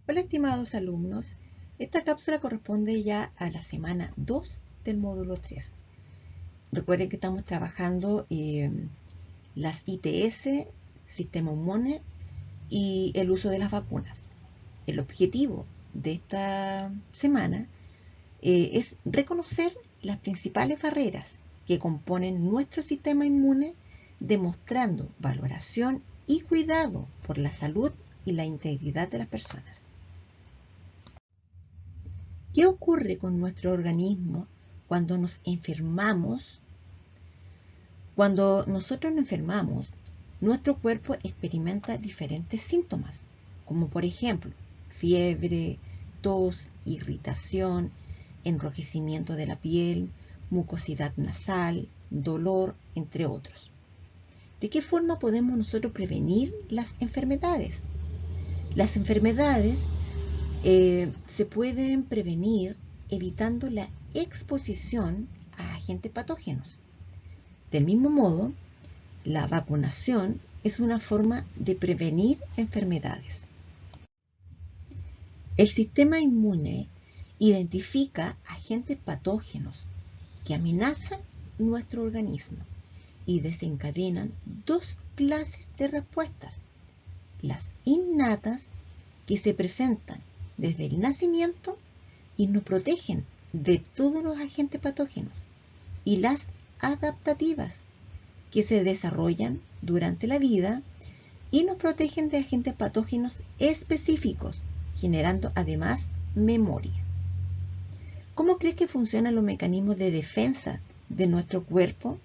Hola estimados alumnos, esta cápsula corresponde ya a la semana 2 del módulo 3. Recuerden que estamos trabajando las ITS, sistema inmune y el uso de las vacunas. El objetivo de esta semana es reconocer las principales barreras que componen nuestro sistema inmune, demostrando valoración y cuidado por la salud y la integridad de las personas. ¿Qué ocurre con nuestro organismo cuando nos enfermamos? Cuando nosotros nos enfermamos, nuestro cuerpo experimenta diferentes síntomas, como por ejemplo, fiebre, tos, irritación, enrojecimiento de la piel, mucosidad nasal, dolor, entre otros. ¿De qué forma podemos nosotros prevenir las enfermedades? Las enfermedades se pueden prevenir evitando la exposición a agentes patógenos. Del mismo modo, la vacunación es una forma de prevenir enfermedades. El sistema inmune identifica agentes patógenos que amenazan nuestro organismo y desencadenan dos clases de respuestas: las innatas, que se presentan desde el nacimiento y nos protegen de todos los agentes patógenos, y las adaptativas, que se desarrollan durante la vida y nos protegen de agentes patógenos específicos, generando además memoria. ¿Cómo crees que funcionan los mecanismos de defensa de nuestro cuerpo?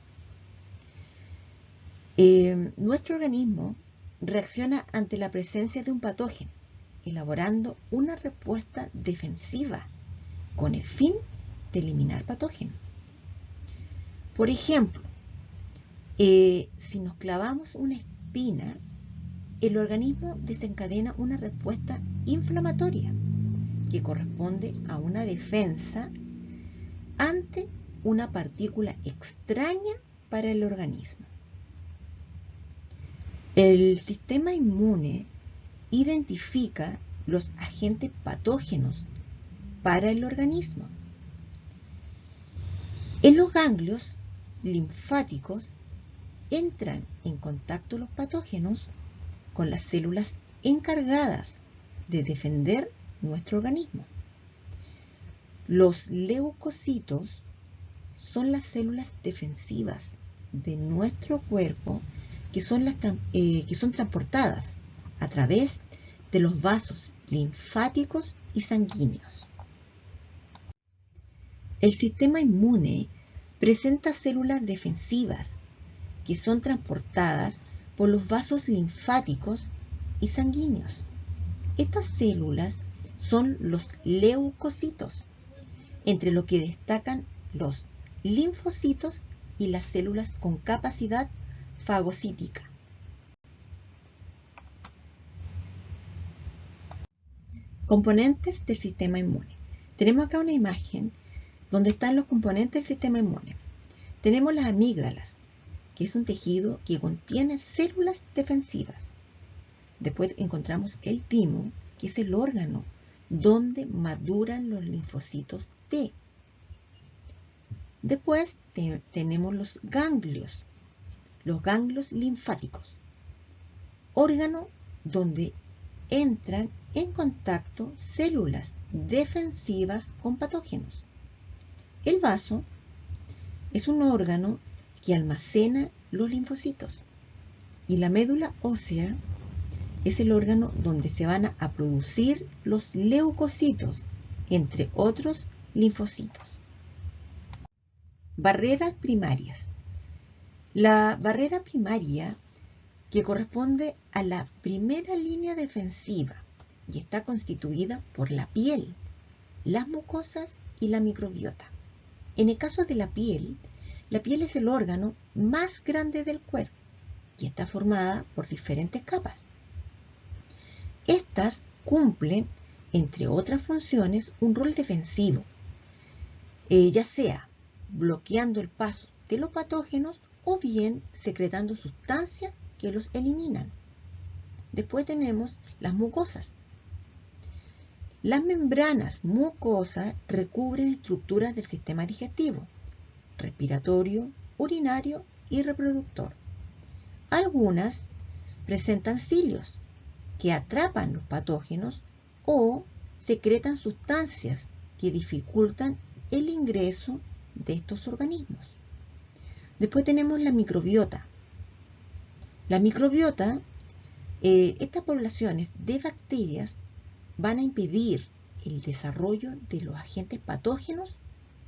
Nuestro organismo reacciona ante la presencia de un patógeno, elaborando una respuesta defensiva con el fin de eliminar patógenos. Por ejemplo, si nos clavamos una espina, el organismo desencadena una respuesta inflamatoria que corresponde a una defensa ante una partícula extraña para el organismo. El sistema inmune identifica los agentes patógenos para el organismo. En los ganglios linfáticos entran en contacto los patógenos con las células encargadas de defender nuestro organismo. Los leucocitos son las células defensivas de nuestro cuerpo que son transportadas a través de los vasos linfáticos y sanguíneos. El sistema inmune presenta células defensivas que son transportadas por los vasos linfáticos y sanguíneos. Estas células son los leucocitos, entre lo que destacan los linfocitos y las células con capacidad fagocítica. Componentes del sistema inmune. Tenemos acá una imagen donde están los componentes del sistema inmune. Tenemos las amígdalas, que es un tejido que contiene células defensivas. Después encontramos el timo, que es el órgano donde maduran los linfocitos T. Después tenemos los ganglios linfáticos, órgano donde entran en contacto células defensivas con patógenos. El vaso es un órgano que almacena los linfocitos, y la médula ósea es el órgano donde se van a producir los leucocitos, entre otros linfocitos. Barreras primarias. La barrera primaria, que corresponde a la primera línea defensiva y está constituida por la piel, las mucosas y la microbiota. En el caso de la piel es el órgano más grande del cuerpo y está formada por diferentes capas. Estas cumplen, entre otras funciones, un rol defensivo, ya sea bloqueando el paso de los patógenos o bien secretando sustancias que los eliminan. Después tenemos las mucosas. Las membranas mucosas recubren estructuras del sistema digestivo, respiratorio, urinario y reproductor. Algunas presentan cilios que atrapan los patógenos o secretan sustancias que dificultan el ingreso de estos organismos. Después tenemos la microbiota. La microbiota, estas poblaciones de bacterias van a impedir el desarrollo de los agentes patógenos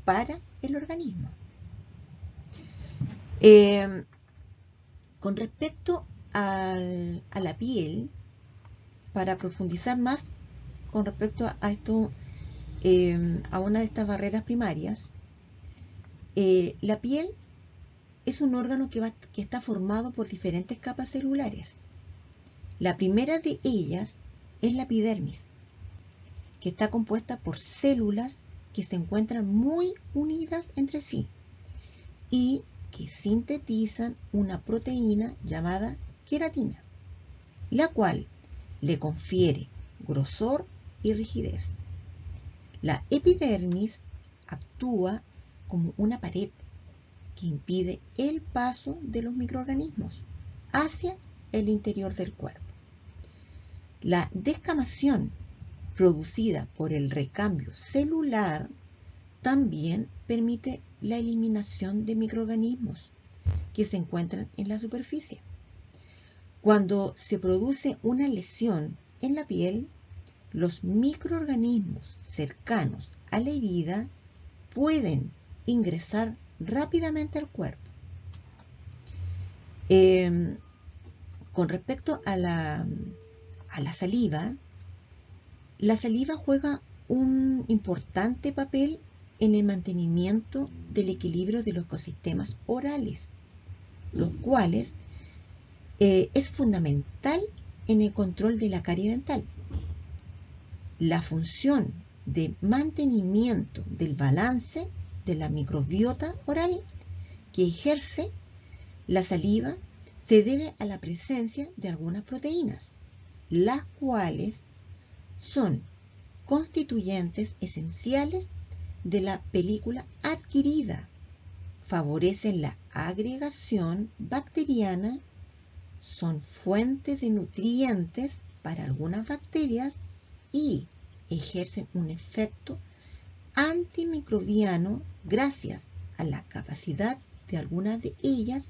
para el organismo. Con respecto a la piel, para profundizar más con respecto a esto, a una de estas barreras primarias, la piel es un órgano que está formado por diferentes capas celulares. La primera de ellas es la epidermis, que está compuesta por células que se encuentran muy unidas entre sí y que sintetizan una proteína llamada queratina, la cual le confiere grosor y rigidez. La epidermis actúa como una pared que impide el paso de los microorganismos hacia el interior del cuerpo. La descamación producida por el recambio celular también permite la eliminación de microorganismos que se encuentran en la superficie. Cuando se produce una lesión en la piel, los microorganismos cercanos a la herida pueden ingresar rápidamente al cuerpo. Con respecto a la saliva, la saliva juega un importante papel en el mantenimiento del equilibrio de los ecosistemas orales, los cuales es fundamental en el control de la carie dental. La función de mantenimiento del balance de la microbiota oral que ejerce la saliva se debe a la presencia de algunas proteínas, las cuales son constituyentes esenciales de la película adquirida, favorecen la agregación bacteriana, son fuentes de nutrientes para algunas bacterias y ejercen un efecto antimicrobiano gracias a la capacidad de algunas de ellas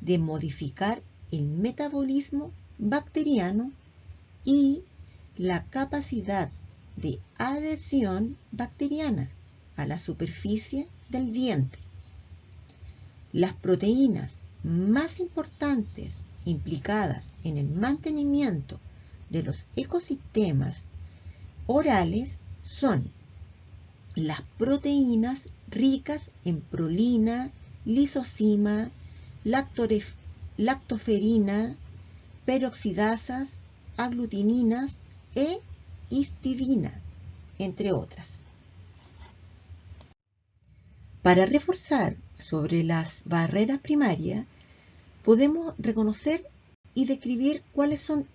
de modificar el metabolismo bacteriano y la capacidad de adhesión bacteriana a la superficie del diente. Las proteínas más importantes implicadas en el mantenimiento de los ecosistemas orales son las proteínas ricas en prolina, lisozima, lactoferina, peroxidasas, aglutininas e histidina, entre otras. Para reforzar sobre las barreras primarias, podemos reconocer y describir cuáles son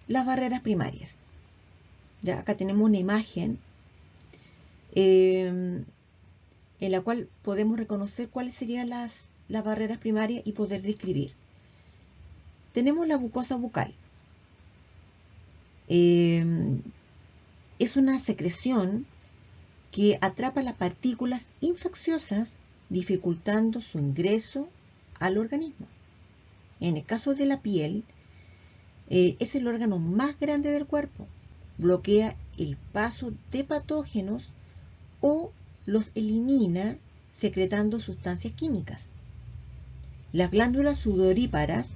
las barreras primarias. Ya acá tenemos una imagen en la cual podemos reconocer cuáles serían las barreras primarias y poder describir. Tenemos la mucosa bucal. Es una secreción que atrapa las partículas infecciosas, dificultando su ingreso al organismo. En el caso de la piel, es el órgano más grande del cuerpo. Bloquea el paso de patógenos o los elimina secretando sustancias químicas. Las glándulas sudoríparas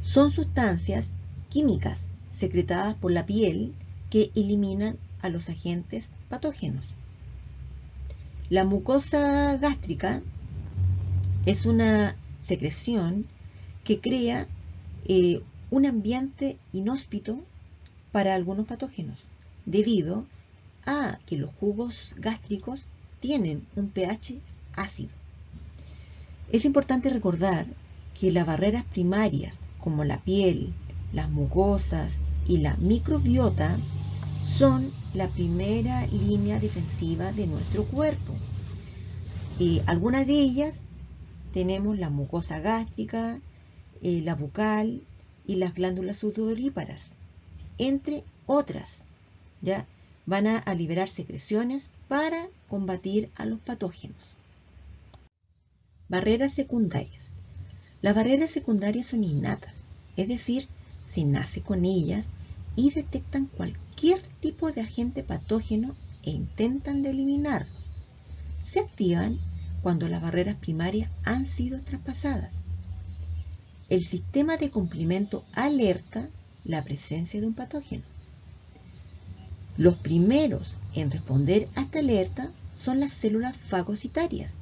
son sustancias químicas secretadas por la piel que eliminan a los agentes patógenos. La mucosa gástrica es una secreción que crea un ambiente inhóspito para algunos patógenos, debido a que los jugos gástricos tienen un pH ácido. Es importante recordar que las barreras primarias, como la piel, las mucosas y la microbiota, son la primera línea defensiva de nuestro cuerpo. Algunas de ellas tenemos la mucosa gástrica, la bucal y las glándulas sudoríparas, entre otras. ¿Ya? Van a liberar secreciones para combatir a los patógenos. Barreras secundarias. Las barreras secundarias son innatas, es decir, se nace con ellas y detectan cualquier tipo de agente patógeno e intentan de eliminarlo. Se activan cuando las barreras primarias han sido traspasadas. El sistema de complemento alerta la presencia de un patógeno. Los primeros en responder a esta alerta son las células fagocitarias,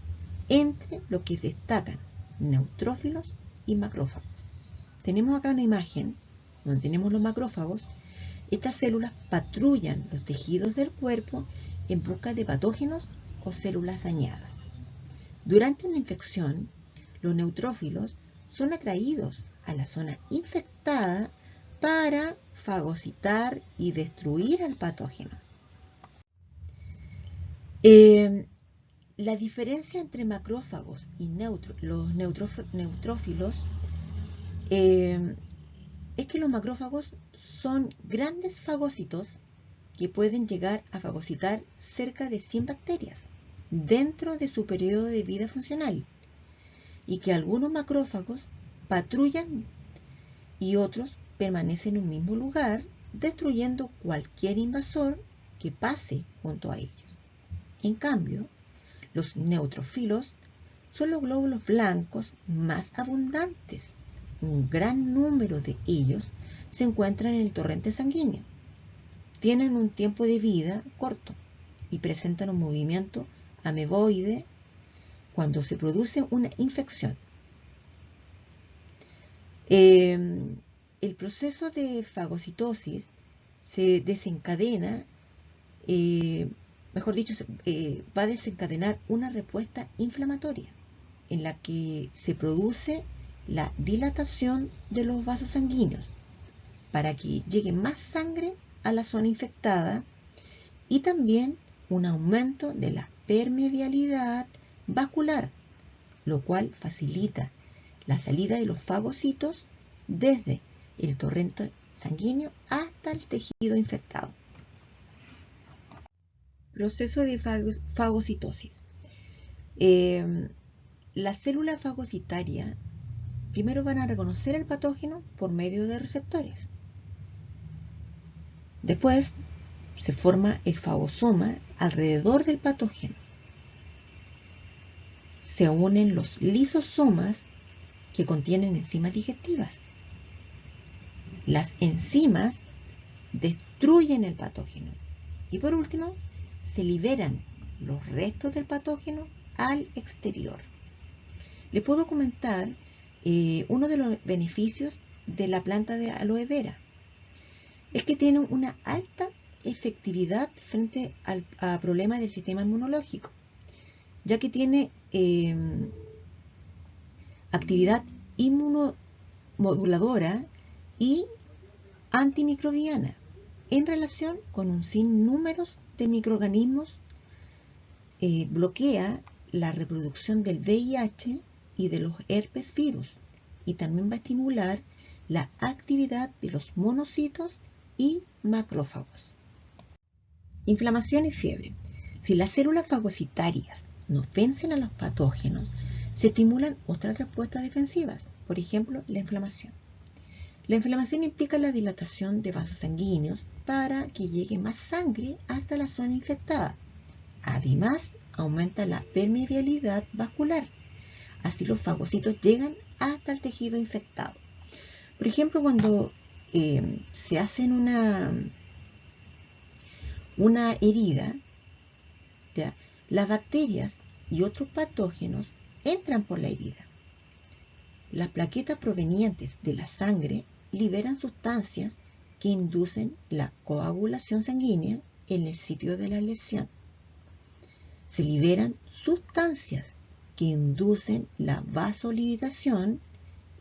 entre los que destacan neutrófilos y macrófagos. Tenemos acá una imagen donde tenemos los macrófagos. Estas células patrullan los tejidos del cuerpo en busca de patógenos o células dañadas. Durante una infección, los neutrófilos son atraídos a la zona infectada para fagocitar y destruir al patógeno. La diferencia entre macrófagos y los neutrófilos es que los macrófagos son grandes fagócitos que pueden llegar a fagocitar cerca de 100 bacterias dentro de su periodo de vida funcional, y que algunos macrófagos patrullan y otros permanecen en un mismo lugar, destruyendo cualquier invasor que pase junto a ellos. En cambio, los neutrófilos son los glóbulos blancos más abundantes. Un gran número de ellos se encuentran en el torrente sanguíneo. Tienen un tiempo de vida corto y presentan un movimiento ameboide cuando se produce una infección. El proceso de fagocitosis se desencadena, va a desencadenar una respuesta inflamatoria en la que se produce la dilatación de los vasos sanguíneos para que llegue más sangre a la zona infectada, y también un aumento de la permeabilidad vascular, lo cual facilita la salida de los fagocitos desde el torrente sanguíneo hasta el tejido infectado. Proceso de fagocitosis. La célula fagocitaria primero van a reconocer el patógeno por medio de receptores. Después se forma el fagosoma alrededor del patógeno. Se unen los lisosomas que contienen enzimas digestivas. Las enzimas destruyen el patógeno y por último se liberan los restos del patógeno al exterior. Les puedo comentar uno de los beneficios de la planta de aloe vera. Es que tiene una alta efectividad frente a problemas del sistema inmunológico, ya que tiene actividad inmunomoduladora y antimicrobiana en relación con un sinnúmero de microorganismos. Bloquea la reproducción del VIH y de los herpes virus, y también va a estimular la actividad de los monocitos y macrófagos. Inflamación y fiebre. Si las células fagocitarias no vencen a los patógenos, se estimulan otras respuestas defensivas, por ejemplo, la inflamación. La inflamación implica la dilatación de vasos sanguíneos para que llegue más sangre hasta la zona infectada. Además, aumenta la permeabilidad vascular. Así los fagocitos llegan hasta el tejido infectado. Por ejemplo, cuando se hacen una herida, ¿ya?, las bacterias y otros patógenos entran por la herida. Las plaquetas provenientes de la sangre liberan sustancias que inducen la coagulación sanguínea en el sitio de la lesión. Se liberan sustancias que inducen la vasodilatación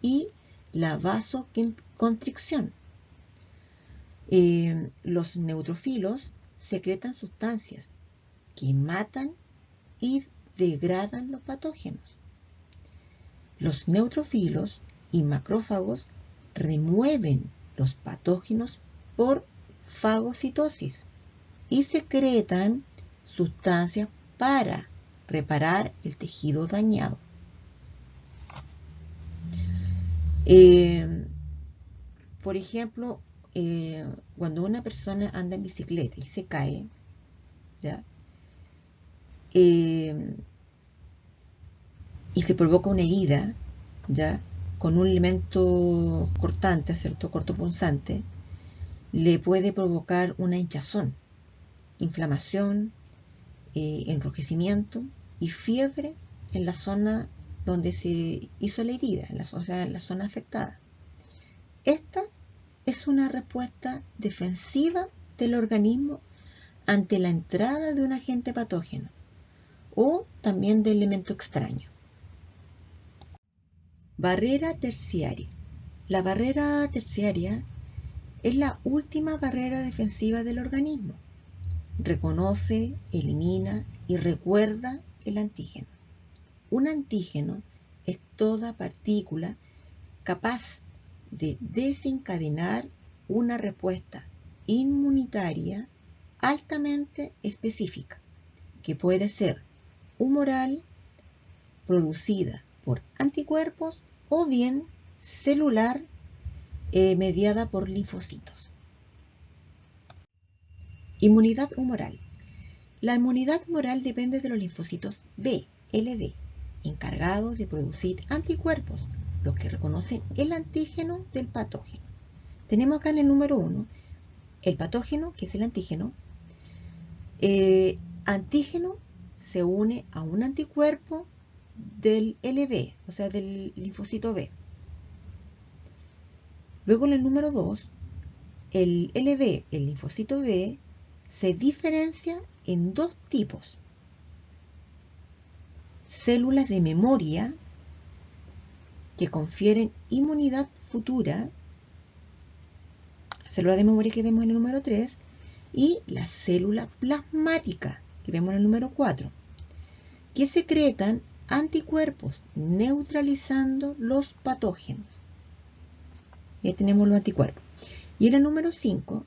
y la vasoconstricción. Los neutrófilos secretan sustancias que matan y degradan los patógenos. Los neutrófilos y macrófagos remueven los patógenos por fagocitosis y secretan sustancias para reparar el tejido dañado. Por ejemplo, cuando una persona anda en bicicleta y se cae, ¿ya? Y se provoca una herida, ¿ya? Con un elemento cortante, ¿cierto? Cortopunzante, le puede provocar una hinchazón, inflamación, enrojecimiento y fiebre en la zona donde se hizo la herida, o sea, en la zona afectada. Esta es una respuesta defensiva del organismo ante la entrada de un agente patógeno o también de elemento extraño. Barrera terciaria. La barrera terciaria es la última barrera defensiva del organismo. Reconoce, elimina y recuerda el antígeno. Un antígeno es toda partícula capaz de desencadenar una respuesta inmunitaria altamente específica, que puede ser humoral, producida por anticuerpos o bien celular, mediada por linfocitos. Inmunidad humoral. La inmunidad humoral depende de los linfocitos B, LB, encargados de producir anticuerpos, los que reconocen el antígeno del patógeno. Tenemos acá en el número 1 el patógeno, que es el antígeno. Antígeno se une a un anticuerpo del LB, o sea, del linfocito B. Luego en el número 2, el LB, el linfocito B, se diferencia en dos tipos. Células de memoria que confieren inmunidad futura, célula de memoria que vemos en el número 3, y la célula plasmática que vemos en el número 4, que secretan anticuerpos neutralizando los patógenos. Ya tenemos los anticuerpos. Y en el número 5,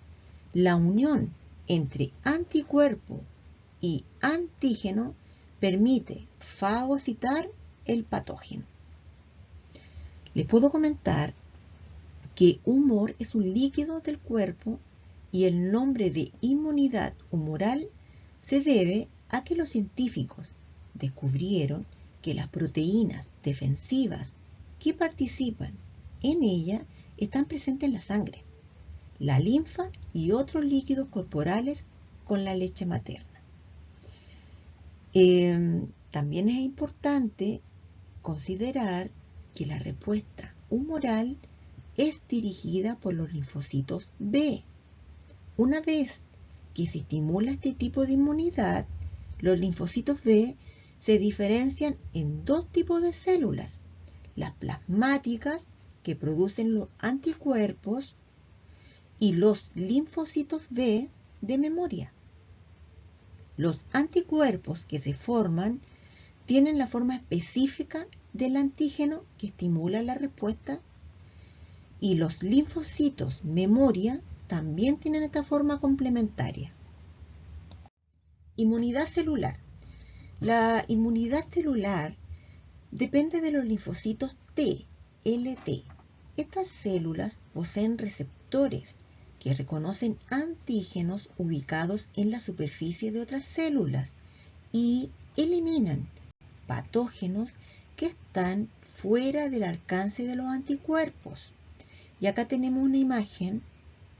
la unión entre anticuerpo y antígeno permite fagocitar el patógeno. Les puedo comentar que humor es un líquido del cuerpo y el nombre de inmunidad humoral se debe a que los científicos descubrieron que las proteínas defensivas que participan en ella están presentes en la sangre, la linfa y otros líquidos corporales con la leche materna. También es importante considerar que la respuesta humoral es dirigida por los linfocitos B. Una vez que se estimula este tipo de inmunidad, los linfocitos B se diferencian en dos tipos de células: las plasmáticas, que producen los anticuerpos, y los linfocitos B de memoria. Los anticuerpos que se forman tienen la forma específica del antígeno que estimula la respuesta, y los linfocitos memoria también tienen esta forma complementaria. Inmunidad celular. La inmunidad celular depende de los linfocitos T, LT. Estas células poseen receptores que reconocen antígenos ubicados en la superficie de otras células y eliminan patógenos que están fuera del alcance de los anticuerpos. Y acá tenemos una imagen,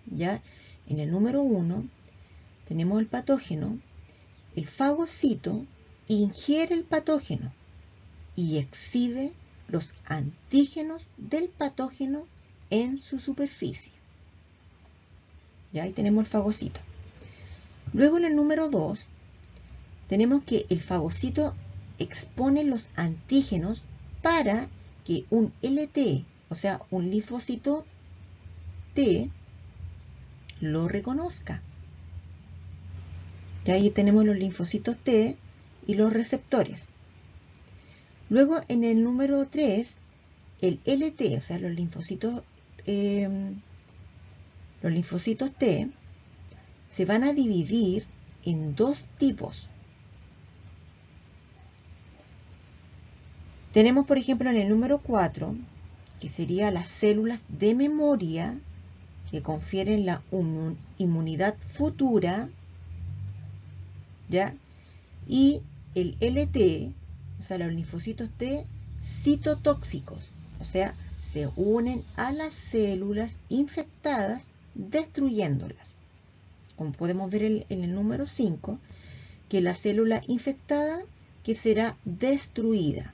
ya en el número 1 tenemos el patógeno. El fagocito ingiere el patógeno y exhibe los antígenos del patógeno en su superficie. Ya ahí tenemos el fagocito. Luego en el número 2 tenemos que el fagocito expone los antígenos para que un LT, o sea, un linfocito T, lo reconozca. Y ahí tenemos los linfocitos T y los receptores. Luego en el número 3, el LT, o sea, los linfocitos T, se van a dividir en dos tipos. Tenemos, por ejemplo, en el número 4, que sería las células de memoria que confieren la inmunidad futura, ¿ya? Y el LT, o sea, los linfocitos T citotóxicos, o sea, se unen a las células infectadas destruyéndolas. Como podemos ver en el número 5, que la célula infectada que será destruida.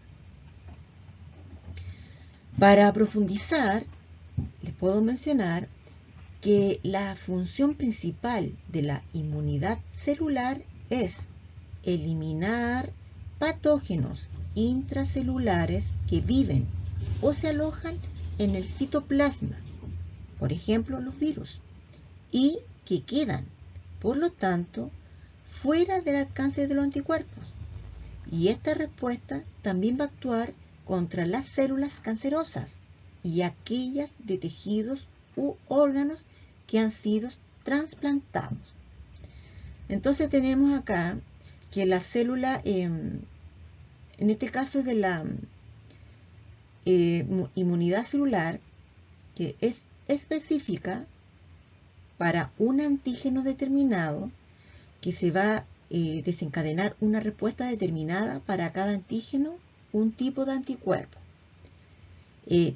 Para profundizar, les puedo mencionar que la función principal de la inmunidad celular es eliminar patógenos intracelulares que viven o se alojan en el citoplasma, por ejemplo los virus, y que quedan, por lo tanto, fuera del alcance de los anticuerpos. Y esta respuesta también va a actuar contra las células cancerosas y aquellas de tejidos u órganos que han sido trasplantados. Entonces tenemos acá que la célula, en este caso de la inmunidad celular, que es específica para un antígeno determinado, que se va a desencadenar una respuesta determinada para cada antígeno, un tipo de anticuerpo.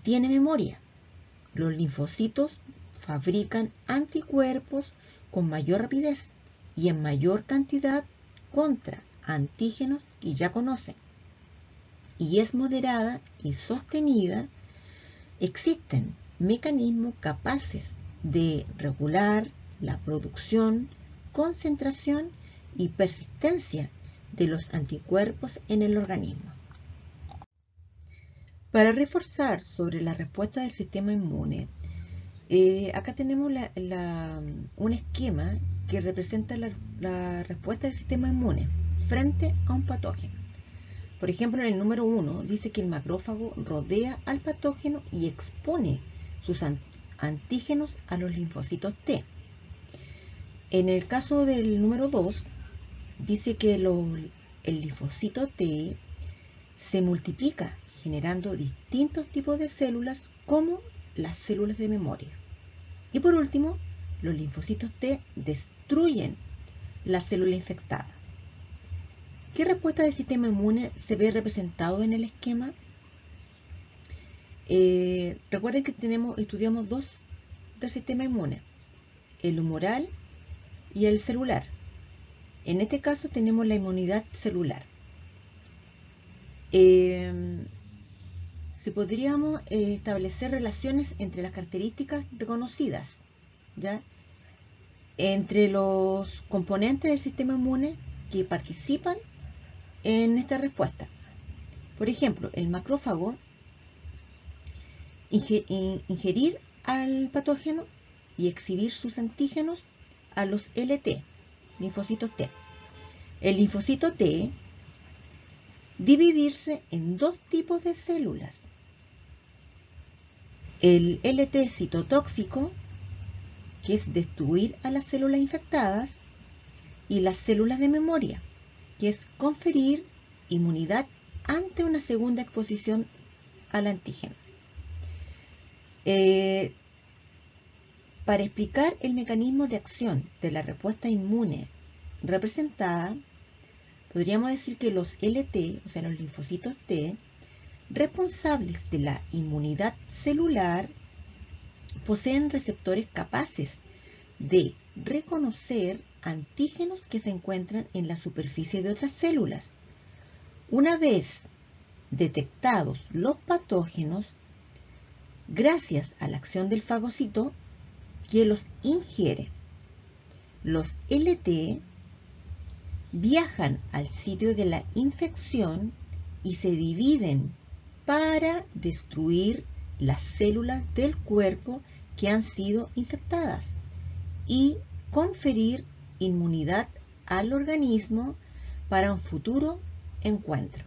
Tiene memoria. Los linfocitos fabrican anticuerpos con mayor rapidez y en mayor cantidad contra antígenos que ya conocen. Y es moderada y sostenida. Existen mecanismos capaces de regular la producción, concentración y persistencia de los anticuerpos en el organismo. Para reforzar sobre la respuesta del sistema inmune, acá tenemos un esquema que representa la respuesta del sistema inmune frente a un patógeno. Por ejemplo, en el número 1 dice que el macrófago rodea al patógeno y expone sus antígenos a los linfocitos T. En el caso del número 2, dice que el linfocito T se multiplica generando distintos tipos de células como las células de memoria. Y por último, los linfocitos T destruyen la célula infectada. ¿Qué respuesta del sistema inmune se ve representado en el esquema? Recuerden que estudiamos dos del sistema inmune, el humoral y el celular. En este caso tenemos la inmunidad celular. Si podríamos establecer relaciones entre las características reconocidas, ¿ya? Entre los componentes del sistema inmune que participan en esta respuesta. Por ejemplo, el macrófago ingerir al patógeno y exhibir sus antígenos a los LT, linfocitos T. El linfocito T dividirse en dos tipos de células. El LT citotóxico, que es destruir a las células infectadas, y las células de memoria, que es conferir inmunidad ante una segunda exposición al antígeno. Para explicar el mecanismo de acción de la respuesta inmune representada, podríamos decir que los LT, o sea, los linfocitos T, responsables de la inmunidad celular, poseen receptores capaces de reconocer antígenos que se encuentran en la superficie de otras células. Una vez detectados los patógenos, gracias a la acción del fagocito que los ingiere, los LT viajan al sitio de la infección y se dividen para destruir las células del cuerpo que han sido infectadas y conferir inmunidad al organismo para un futuro encuentro.